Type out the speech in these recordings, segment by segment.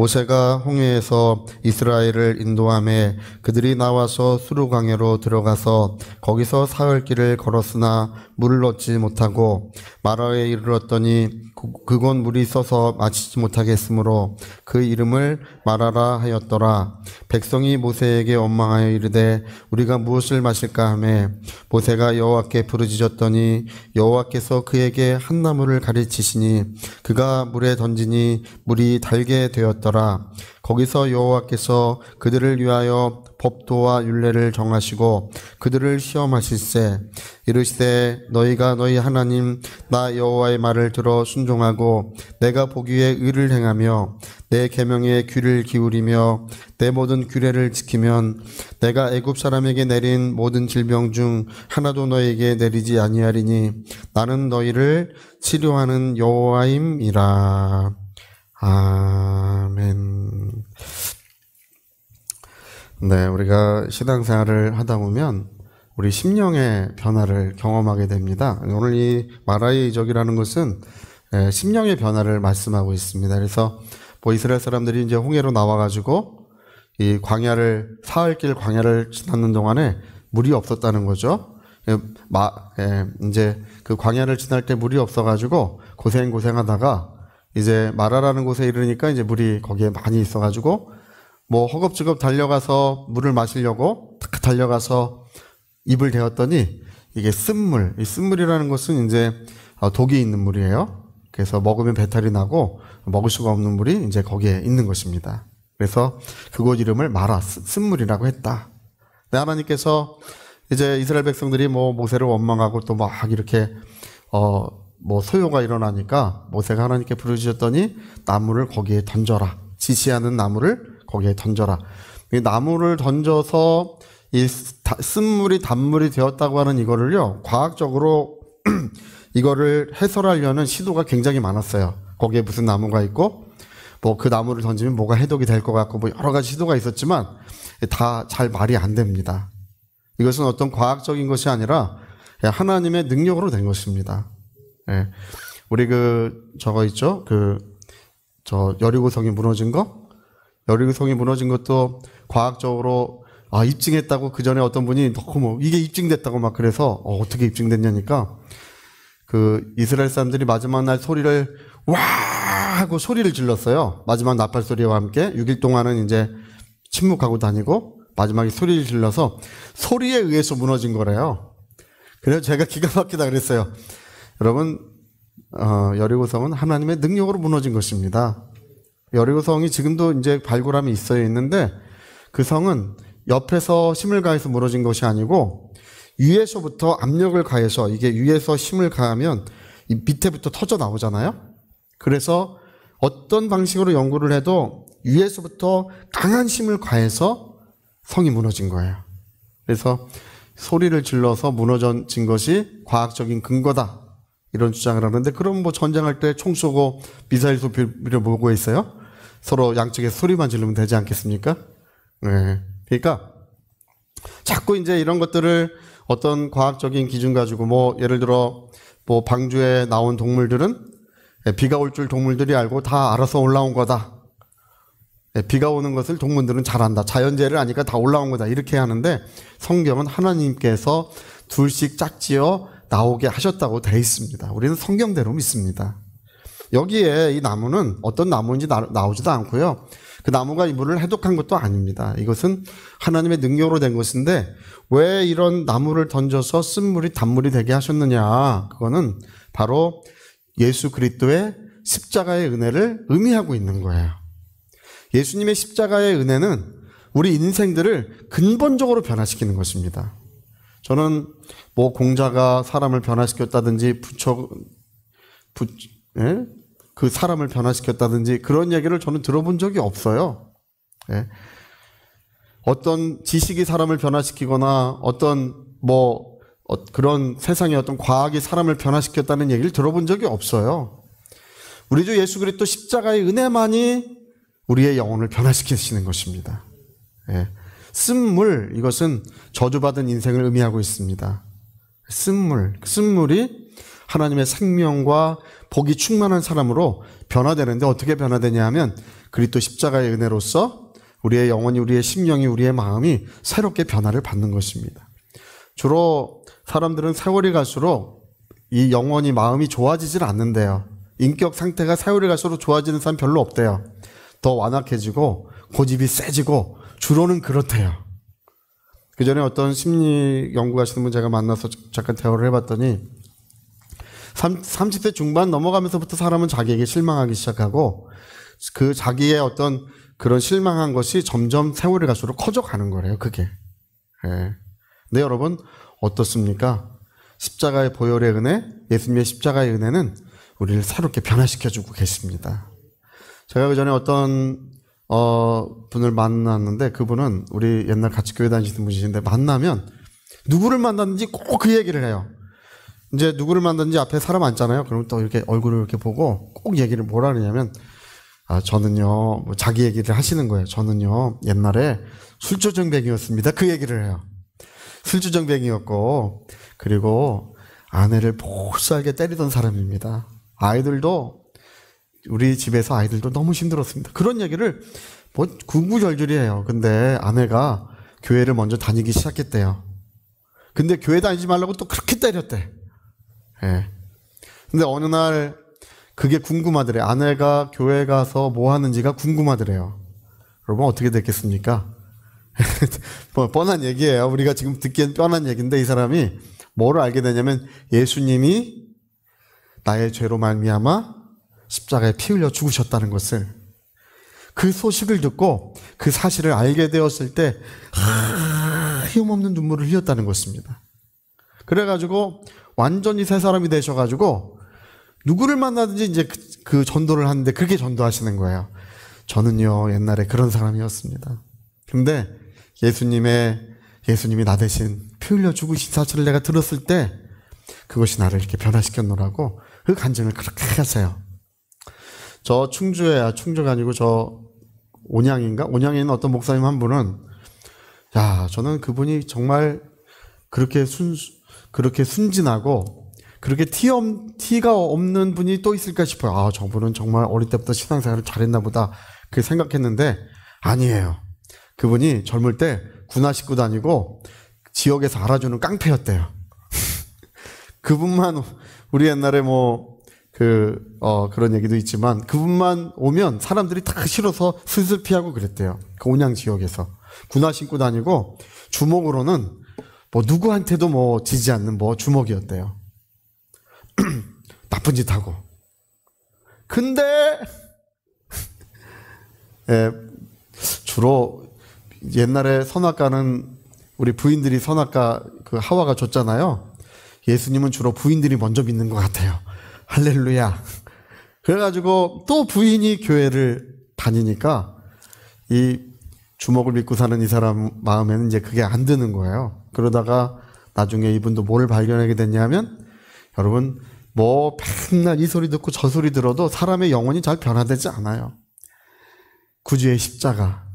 모세가 홍해에서 이스라엘을 인도하며 그들이 나와서 수르 광야로 들어가서 거기서 사흘 길을 걸었으나 물을 얻지 못하고 마라에 이르렀더니 그곳 물이 써서 마시지 못하게 했으므로 그 이름을 마라라 하였더라. 백성이 모세에게 원망하여 이르되 우리가 무엇을 마실까 하매 모세가 여호와께 부르짖었더니 여호와께서 그에게 한 나무를 가르치시니 그가 물에 던지니 물이 달게 되었더라. 거기서 여호와께서 그들을 위하여 법도와 율례를 정하시고 그들을 시험하실세 이르시되 너희가 너희 하나님 나 여호와의 말을 들어 순종하고 내가 보기에 의를 행하며 내 계명에 귀를 기울이며 내 모든 규례를 지키면 내가 애굽 사람에게 내린 모든 질병 중 하나도 너희에게 내리지 아니하리니 나는 너희를 치료하는 여호와임이라. 아멘. 네, 우리가 신앙생활을 하다 보면 우리 심령의 변화를 경험하게 됩니다. 오늘 이 마라의 이적이라는 것은 심령의 변화를 말씀하고 있습니다. 그래서 뭐 이스라엘 사람들이 이제 홍해로 나와가지고 이 광야를 사흘길 광야를 지나는 동안에 물이 없었다는 거죠. 이제 그 광야를 지날 때 물이 없어가지고 고생하다가 이제 마라라는 곳에 이르니까 이제 물이 거기에 많이 있어가지고 뭐 허겁지겁 달려가서 물을 마시려고 탁 달려가서 입을 대었더니 이게 쓴물, 이 쓴물이라는 것은 이제 독이 있는 물이에요. 그래서 먹으면 배탈이 나고 먹을 수가 없는 물이 이제 거기에 있는 것입니다. 그래서 그곳 이름을 마라, 쓴물이라고 했다. 근데 하나님께서 이제 이스라엘 백성들이 뭐 모세를 원망하고 또 막 이렇게 뭐 소요가 일어나니까 모세가 하나님께 부르짖었더니 나무를 거기에 던져라. 지시하는 나무를 거기에 던져라. 이 나무를 던져서 이 쓴물이 단물이 되었다고 하는 이거를요, 과학적으로 이거를 해설하려는 시도가 굉장히 많았어요. 거기에 무슨 나무가 있고, 뭐 그 나무를 던지면 뭐가 해독이 될 것 같고, 뭐 여러 가지 시도가 있었지만, 다 잘 말이 안 됩니다. 이것은 어떤 과학적인 것이 아니라 하나님의 능력으로 된 것입니다. 예. 우리 저거 있죠? 여리고성이 무너진 거? 여리고성이 무너진 것도 과학적으로 입증했다고 그 전에 어떤 분이 이게 입증됐다고 막 그래서 어떻게 입증됐냐니까 이스라엘 사람들이 마지막 날 소리를 와 하고 소리를 질렀어요. 마지막 나팔 소리와 함께 6일 동안은 이제 침묵하고 다니고 마지막에 소리를 질러서 소리에 의해서 무너진 거래요. 그래서 제가 기가 막히다 그랬어요. 여러분, 여리고성은 하나님의 능력으로 무너진 것입니다. 여리고성이 지금도 이제 발굴함이 있는데 그 성은 옆에서 힘을 가해서 무너진 것이 아니고 위에서부터 압력을 가해서 이게 위에서 힘을 가하면 이 밑에부터 터져 나오잖아요. 그래서 어떤 방식으로 연구를 해도 위에서부터 강한 힘을 가해서 성이 무너진 거예요. 그래서 소리를 질러서 무너진 것이 과학적인 근거다. 이런 주장을 하는데, 그럼 뭐 전쟁할 때 총 쏘고 미사일 쏘기를 뭐고 있어요? 서로 양쪽에서 소리만 지르면 되지 않겠습니까? 네. 그러니까 자꾸 이제 이런 것들을 어떤 과학적인 기준 가지고 뭐 예를 들어 뭐 방주에 나온 동물들은 비가 올 줄 동물들이 알고 다 알아서 올라온 거다. 비가 오는 것을 동물들은 잘 안다. 자연재해를 아니까 다 올라온 거다. 이렇게 하는데 성경은 하나님께서 둘씩 짝지어 나오게 하셨다고 되어 있습니다. 우리는 성경대로 믿습니다. 여기에 이 나무는 어떤 나무인지 나오지도 않고요. 그 나무가 이 물을 해독한 것도 아닙니다. 이것은 하나님의 능력으로 된 것인데 왜 이런 나무를 던져서 쓴물이 단물이 되게 하셨느냐. 그거는 바로 예수 그리스도의 십자가의 은혜를 의미하고 있는 거예요. 예수님의 십자가의 은혜는 우리 인생들을 근본적으로 변화시키는 것입니다. 저는 뭐 공자가 사람을 변화시켰다든지 그 사람을 변화시켰다든지 그런 얘기를 저는 들어본 적이 없어요. 예. 어떤 지식이 사람을 변화시키거나 어떤 그런 세상의 어떤 과학이 사람을 변화시켰다는 얘기를 들어본 적이 없어요. 우리 주 예수 그리스도 십자가의 은혜만이 우리의 영혼을 변화시키시는 것입니다. 예. 쓴물, 이것은 저주받은 인생을 의미하고 있습니다. 쓴물이 하나님의 생명과 복이 충만한 사람으로 변화되는데 어떻게 변화되냐 하면 그리스도 십자가의 은혜로서 우리의 영혼이, 우리의 심령이, 우리의 마음이 새롭게 변화를 받는 것입니다. 주로 사람들은 세월이 갈수록 이 영혼이, 마음이 좋아지질 않는데요. 인격 상태가 세월이 갈수록 좋아지는 사람 별로 없대요. 더 완악해지고 고집이 세지고 주로는 그렇대요. 그 전에 어떤 심리 연구하시는 분 제가 만나서 잠깐 대화를 해봤더니 30대 중반 넘어가면서부터 사람은 자기에게 실망하기 시작하고 그 자기의 어떤 그런 실망한 것이 점점 세월이 갈수록 커져가는 거래요. 그게. 예. 네, 여러분 어떻습니까? 십자가의 보혈의 은혜, 예수님의 십자가의 은혜는 우리를 새롭게 변화시켜주고 계십니다. 제가 그 전에 어떤 분을 만났는데 그분은 우리 옛날 같이 교회 다니시는 분이신데 만나면 누구를 만났는지 꼭 그 얘기를 해요. 이제 누구를 만났는지 앞에 사람 앉잖아요. 그러면 또 이렇게 얼굴을 이렇게 보고 꼭 얘기를 뭐라 그러냐면 저는요, 뭐 자기 얘기를 하시는 거예요. 저는요, 옛날에 술주정뱅이였습니다. 그 얘기를 해요. 술주정뱅이였고, 그리고 아내를 못살게 때리던 사람입니다. 아이들도, 우리 집에서 아이들도 너무 힘들었습니다. 그런 얘기를 뭐 구구절절히 해요. 근데 아내가 교회를 먼저 다니기 시작했대요. 근데 교회 다니지 말라고 또 그렇게 때렸대. 예. 근데 어느 날 그게 궁금하더래요. 아내가 교회 가서 뭐 하는지가 궁금하더래요. 여러분 어떻게 됐겠습니까? 뭐 뻔한 얘기예요. 우리가 지금 듣기엔 뻔한 얘기인데 이 사람이 뭐를 알게 되냐면 예수님이 나의 죄로 말미암아 십자가에 피 흘려 죽으셨다는 것을, 그 소식을 듣고 그 사실을 알게 되었을 때 힘없는 눈물을 흘렸다는 것입니다. 그래가지고 완전히 새 사람이 되셔가지고 누구를 만나든지 이제 그 전도를 하는데 그렇게 전도하시는 거예요. 저는요 옛날에 그런 사람이었습니다. 근데 예수님이 나 대신 피 흘려 죽으신 사실을 내가 들었을 때 그것이 나를 이렇게 변화시켰노라고 그 간증을 그렇게 하세요. 저 충주가 아니고 저 온양에 있는 어떤 목사님 한 분은, 야, 저는 그분이 정말 그렇게 순진하고 그렇게 티가 없는 분이 또 있을까 싶어요. 아, 저분은 정말 어릴 때부터 신앙생활을 잘했나 보다 그렇게 생각했는데 아니에요. 그분이 젊을 때 군화 신고 다니고 지역에서 알아주는 깡패였대요. 그분만, 우리 옛날에 그런 얘기도 있지만 그분만 오면 사람들이 다 싫어서 슬슬 피하고 그랬대요. 그 온양 지역에서. 군화 신고 다니고 주먹으로는 누구한테도 지지 않는 주먹이었대요. 나쁜 짓 하고. 근데, 주로 옛날에 선악과는 우리 부인들이 선악과 그 하와가 줬잖아요. 예수님은 주로 부인들이 먼저 믿는 것 같아요. 할렐루야. 그래가지고 또 부인이 교회를 다니니까 이 주먹을 믿고 사는 이 사람 마음에는 이제 그게 안 드는 거예요. 그러다가 나중에 이분도 뭘 발견하게 됐냐면, 여러분, 맨날 이 소리 듣고 저 소리 들어도 사람의 영혼이 잘 변화되지 않아요. 구주의 십자가.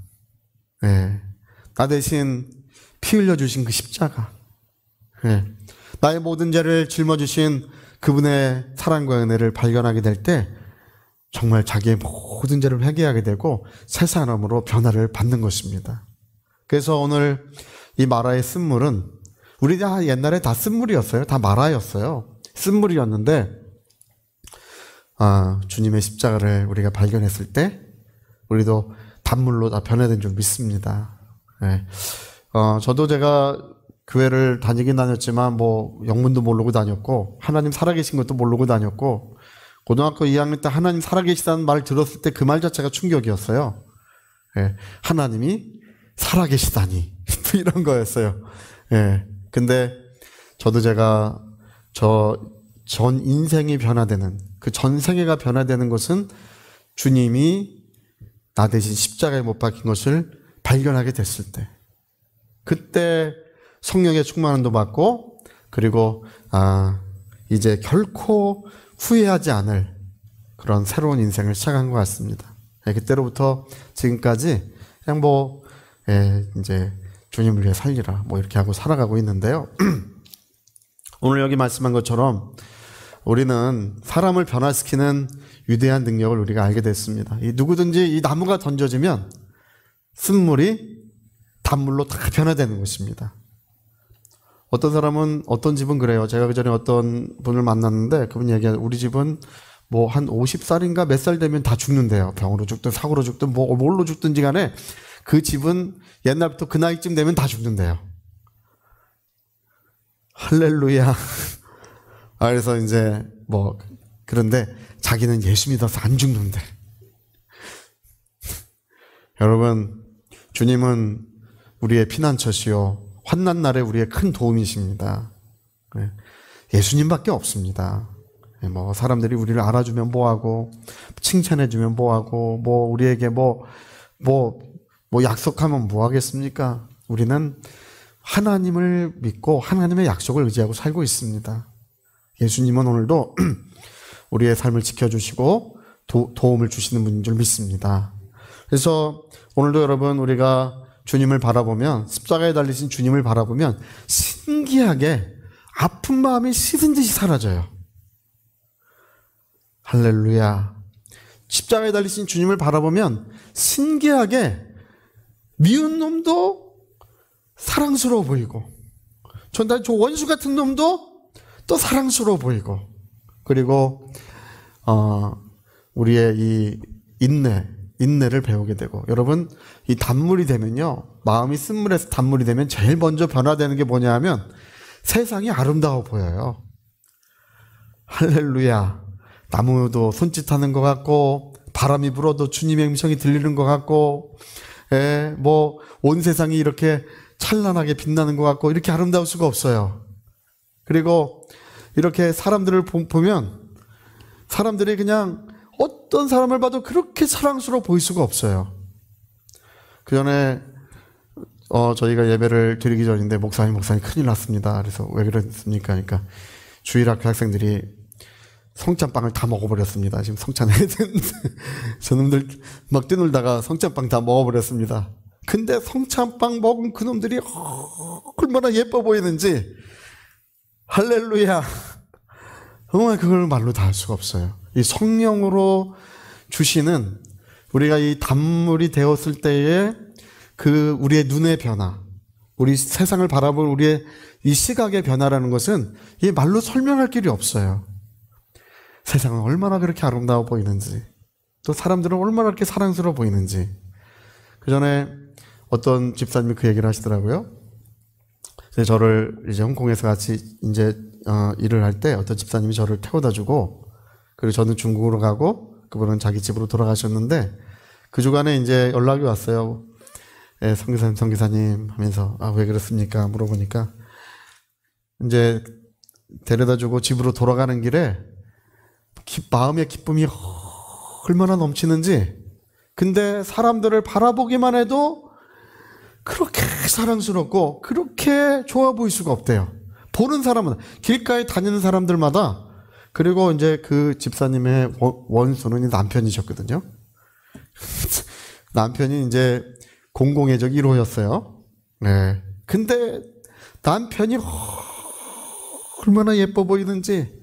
나 대신 피 흘려주신 그 십자가. 나의 모든 죄를 짊어주신 그분의 사랑과 은혜를 발견하게 될 때 정말 자기의 모든 죄를 회개하게 되고 새 사람으로 변화를 받는 것입니다. 그래서 오늘 이 마라의 쓴물은, 우리 옛날에 다 쓴물이었어요. 다 마라였어요. 쓴물이었는데 주님의 십자가를 우리가 발견했을 때 우리도 단물로 다 변화된 줄 믿습니다. 저도 제가 교회를 다니긴 다녔지만 영문도 모르고 다녔고 하나님 살아계신 것도 모르고 다녔고, 고등학교 2학년 때 하나님 살아계시다는 말을 들었을 때 그 말 자체가 충격이었어요. 하나님이 살아계시다니 이런 거였어요. 근데 저도 제가 전 인생이 변화되는, 그 전 세계가 변화되는 것은 주님이 나 대신 십자가에 못 박힌 것을 발견하게 됐을 때, 그때 성령의 충만함도 받고, 그리고 이제 결코 후회하지 않을 그런 새로운 인생을 시작한 것 같습니다. 그때로부터 지금까지 그냥 이제 주님을 위해 살리라 이렇게 하고 살아가고 있는데요. 오늘 여기 말씀한 것처럼 우리는 사람을 변화시키는 위대한 능력을 우리가 알게 됐습니다. 누구든지 이 나무가 던져지면 쓴물이 단물로 다 변화되는 것입니다. 어떤 사람은, 어떤 집은 그래요. 제가 그전에 어떤 분을 만났는데 그분이 얘기하는, 우리 집은 뭐 한 50살인가 몇 살 되면 다 죽는데요. 병으로 죽든 사고로 죽든 뭘로 죽든지 간에 그 집은 옛날부터 그 나이쯤 되면 다 죽는데요. 할렐루야. 그래서 이제 그런데 자기는 예수 믿어서 안 죽는데. 여러분, 주님은 우리의 피난처시요 환난 날에 우리의 큰 도움이십니다. 예수님밖에 없습니다. 사람들이 우리를 알아주면 뭐하고, 칭찬해주면 뭐하고, 우리에게 약속하면 뭐하겠습니까? 우리는 하나님을 믿고 하나님의 약속을 의지하고 살고 있습니다. 예수님은 오늘도 우리의 삶을 지켜주시고 도움을 주시는 분인 줄 믿습니다. 그래서 오늘도 여러분, 우리가 주님을 바라보면, 십자가에 달리신 주님을 바라보면 신기하게 아픈 마음이 씻은 듯이 사라져요. 할렐루야. 십자가에 달리신 주님을 바라보면 신기하게 미운 놈도 사랑스러워 보이고, 저 원수 같은 놈도 또 사랑스러워 보이고, 그리고 우리의 이 인내를 배우게 되고. 여러분, 이 단물이 되면요, 마음이 쓴물에서 단물이 되면 제일 먼저 변화되는 게 뭐냐 하면 세상이 아름다워 보여요. 할렐루야. 나무도 손짓하는 것 같고, 바람이 불어도 주님의 음성이 들리는 것 같고, 온 세상이 이렇게 찬란하게 빛나는 것 같고, 이렇게 아름다울 수가 없어요. 그리고 이렇게 사람들을 보면 사람들이 그냥 어떤 사람을 봐도 그렇게 사랑스러워 보일 수가 없어요. 그 전에 저희가 예배를 드리기 전인데 목사님 큰일 났습니다. 그래서 왜 그랬습니까? 그러니까 주일학교 학생들이 성찬빵을 다 먹어버렸습니다. 지금 성찬해야 되는데 저놈들 막 뛰놀다가 성찬빵 다 먹어버렸습니다. 근데 성찬빵 먹은 그놈들이 얼마나 예뻐 보이는지, 할렐루야. 정말 그걸 말로 다 할 수가 없어요. 이 성령으로 주시는, 우리가 이 단물이 되었을 때의 그 우리의 눈의 변화, 우리 세상을 바라볼 우리의 이 시각의 변화라는 것은 이 말로 설명할 길이 없어요. 세상은 얼마나 그렇게 아름다워 보이는지, 또 사람들은 얼마나 그렇게 사랑스러워 보이는지. 그 전에 어떤 집사님이 그 얘기를 하시더라고요. 저를 이제 홍콩에서 같이 이제 일을 할 때 어떤 집사님이 저를 태워다 주고, 그리고 저는 중국으로 가고 그분은 자기 집으로 돌아가셨는데, 그 주간에 이제 연락이 왔어요. 성기사님 하면서, 왜 그렇습니까? 물어보니까, 이제 데려다 주고 집으로 돌아가는 길에 마음의 기쁨이 얼마나 넘치는지, 근데 사람들을 바라보기만 해도 그렇게 사랑스럽고 그렇게 좋아 보일 수가 없대요. 보는 사람은, 길가에 다니는 사람들마다. 그리고 이제 그 집사님의 원수는 남편이셨거든요. 남편이 이제 공공의적 1호였어요. 네. 근데 남편이 얼마나 예뻐 보이는지,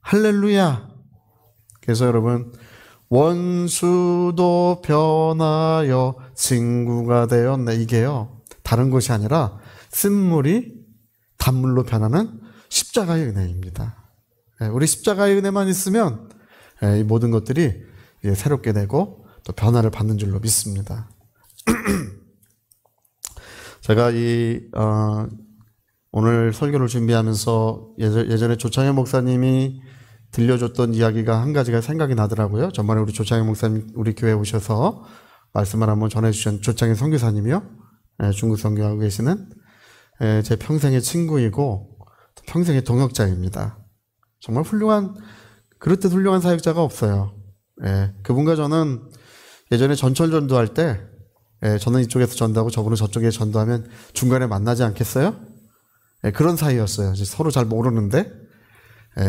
할렐루야. 그래서 여러분, 원수도 변하여 친구가 되었네. 이게요, 다른 것이 아니라 쓴물이 단물로 변하는 십자가의 은혜입니다. 우리 십자가의 은혜만 있으면 이 모든 것들이 새롭게 되고 또 변화를 받는 줄로 믿습니다. 제가 오늘 설교를 준비하면서 예전에 조창현 목사님이 들려줬던 이야기가 한 가지가 생각이 나더라고요. 전번에 우리 조창현 목사님 우리 교회에 오셔서 말씀을 한번 전해주신 조창현 선교사님이요. 중국 선교하고 계시는 제 평생의 친구이고 평생의 동역자입니다. 정말 그렇듯 훌륭한 사역자가 없어요. 그분과 저는 예전에 전철 전도할 때, 저는 이쪽에서 전도하고 저분은 저쪽에 전도하면 중간에 만나지 않겠어요? 그런 사이였어요. 서로 잘 모르는데,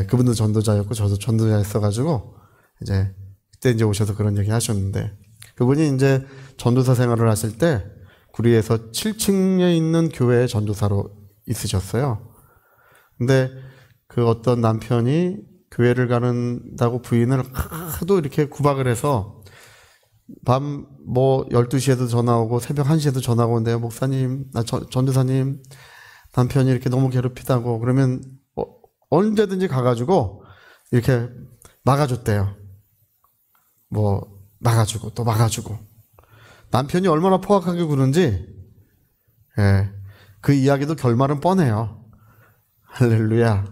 그분도 전도자였고 저도 전도자였어가지고 그때 이제 오셔서 그런 얘기 하셨는데, 그분이 이제 전도사 생활을 하실 때 구리에서 7층에 있는 교회에 전도사로 있으셨어요. 근데 그 어떤 남편이 교회를 가는다고 부인을 하도 이렇게 구박을 해서 밤 뭐 12시에도 전화 오고 새벽 1시에도 전화 오는데요. 목사님, 전도사님, 남편이 이렇게 너무 괴롭히다고. 그러면 언제든지 가가지고 이렇게 막아줬대요. 뭐 막아주고 또 막아주고. 남편이 얼마나 포악하게 구는지, 예, 그 이야기도 결말은 뻔해요. 할렐루야.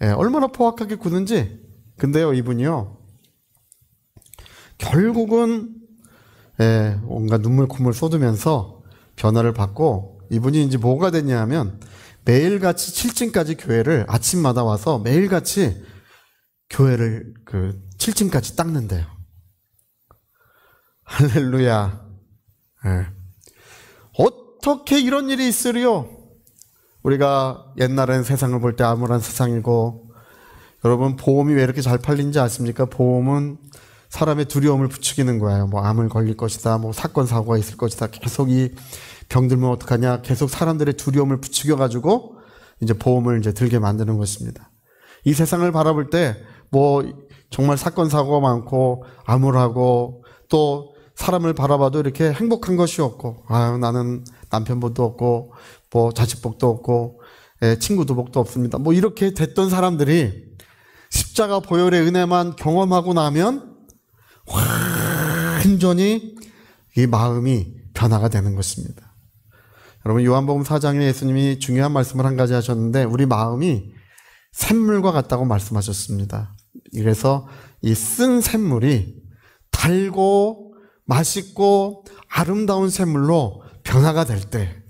예, 얼마나 포악하게 구는지. 근데요, 이분이요, 결국은 예, 온갖 눈물 콧물 쏟으면서 변화를 받고, 이분이 이제 뭐가 됐냐 하면 매일같이 7층까지 교회를 아침마다 와서 매일같이 교회를 7층까지 닦는데요. 할렐루야. 예. 어떻게 이런 일이 있으리요? 우리가 옛날엔 세상을 볼 때 암울한 세상이고, 여러분 보험이 왜 이렇게 잘 팔린지 아십니까? 보험은 사람의 두려움을 부추기는 거예요. 뭐 암을 걸릴 것이다, 뭐 사건 사고가 있을 것이다, 계속 이 병들면 어떡하냐, 계속 사람들의 두려움을 부추겨가지고 이제 보험을 이제 들게 만드는 것입니다. 이 세상을 바라볼 때 뭐 정말 사건 사고가 많고 암울하고, 또 사람을 바라봐도 이렇게 행복한 것이 없고, 아, 나는 남편 복도 없고 뭐 자식 복도 없고, 예, 친구도 복도 없습니다, 뭐 이렇게 됐던 사람들이 십자가 보혈의 은혜만 경험하고 나면 완전히 이 마음이 변화가 되는 것입니다. 여러분, 요한복음 4장에 예수님이 중요한 말씀을 한 가지 하셨는데, 우리 마음이 샘물과 같다고 말씀하셨습니다. 그래서 이 쓴 샘물이 달고 맛있고 아름다운 샘물로 변화가 될 때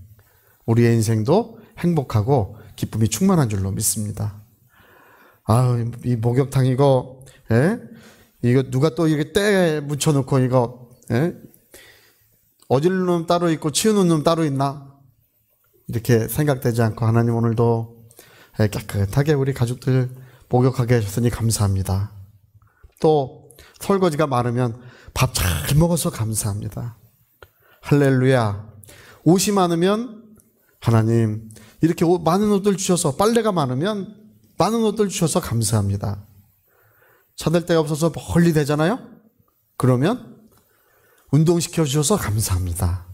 우리의 인생도 행복하고 기쁨이 충만한 줄로 믿습니다. 아, 이 목욕탕 이거, 예? 이거 누가 또 이렇게 때에 묻혀놓고 이거, 예? 어질러 놈 따로 있고 치우는 놈 따로 있나? 이렇게 생각되지 않고, 하나님 오늘도 깨끗하게 우리 가족들 목욕하게 하셨으니 감사합니다. 또 설거지가 많으면 밥 잘 먹어서 감사합니다. 할렐루야. 옷이 많으면 하나님 이렇게 많은 옷들 주셔서, 빨래가 많으면 많은 옷들 주셔서 감사합니다. 찾을 데가 없어서 멀리 되잖아요? 그러면 운동시켜 주셔서 감사합니다.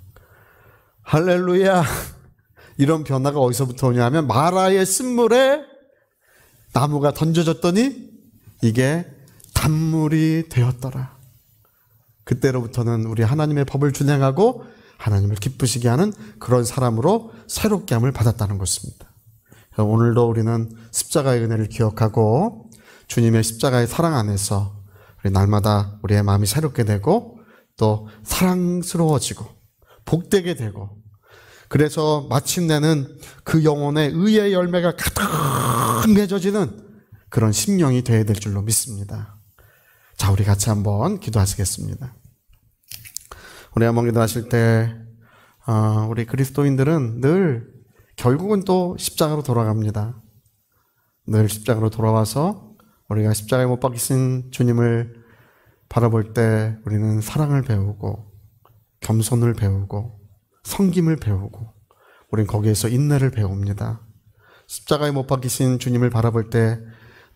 할렐루야. 이런 변화가 어디서부터 오냐 하면, 마라의 쓴물에 나무가 던져졌더니 이게 단물이 되었더라. 그때로부터는 우리 하나님의 법을 준행하고 하나님을 기쁘시게 하는 그런 사람으로 새롭게 함을 받았다는 것입니다. 오늘도 우리는 십자가의 은혜를 기억하고 주님의 십자가의 사랑 안에서 우리 날마다 우리의 마음이 새롭게 되고 또 사랑스러워지고 복되게 되고, 그래서 마침내는 그 영혼의 의의 열매가 가득 맺어지는 그런 심령이 되어야 될 줄로 믿습니다. 자, 우리 같이 한번 기도하시겠습니다. 우리 한번 기도하실 때 우리 그리스도인들은 늘 결국은 또 십자가로 돌아갑니다. 늘 십자가로 돌아와서 우리가 십자가에 못 박히신 주님을 바라볼 때 우리는 사랑을 배우고 겸손을 배우고 섬김을 배우고, 우린 거기에서 인내를 배웁니다. 십자가에 못 박히신 주님을 바라볼 때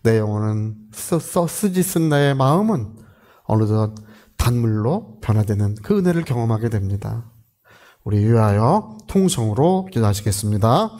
내 영혼은 쓰짓은 나의 마음은 어느덧 단물로 변화되는 그 은혜를 경험하게 됩니다. 우리 위하여 통성으로 기도하시겠습니다.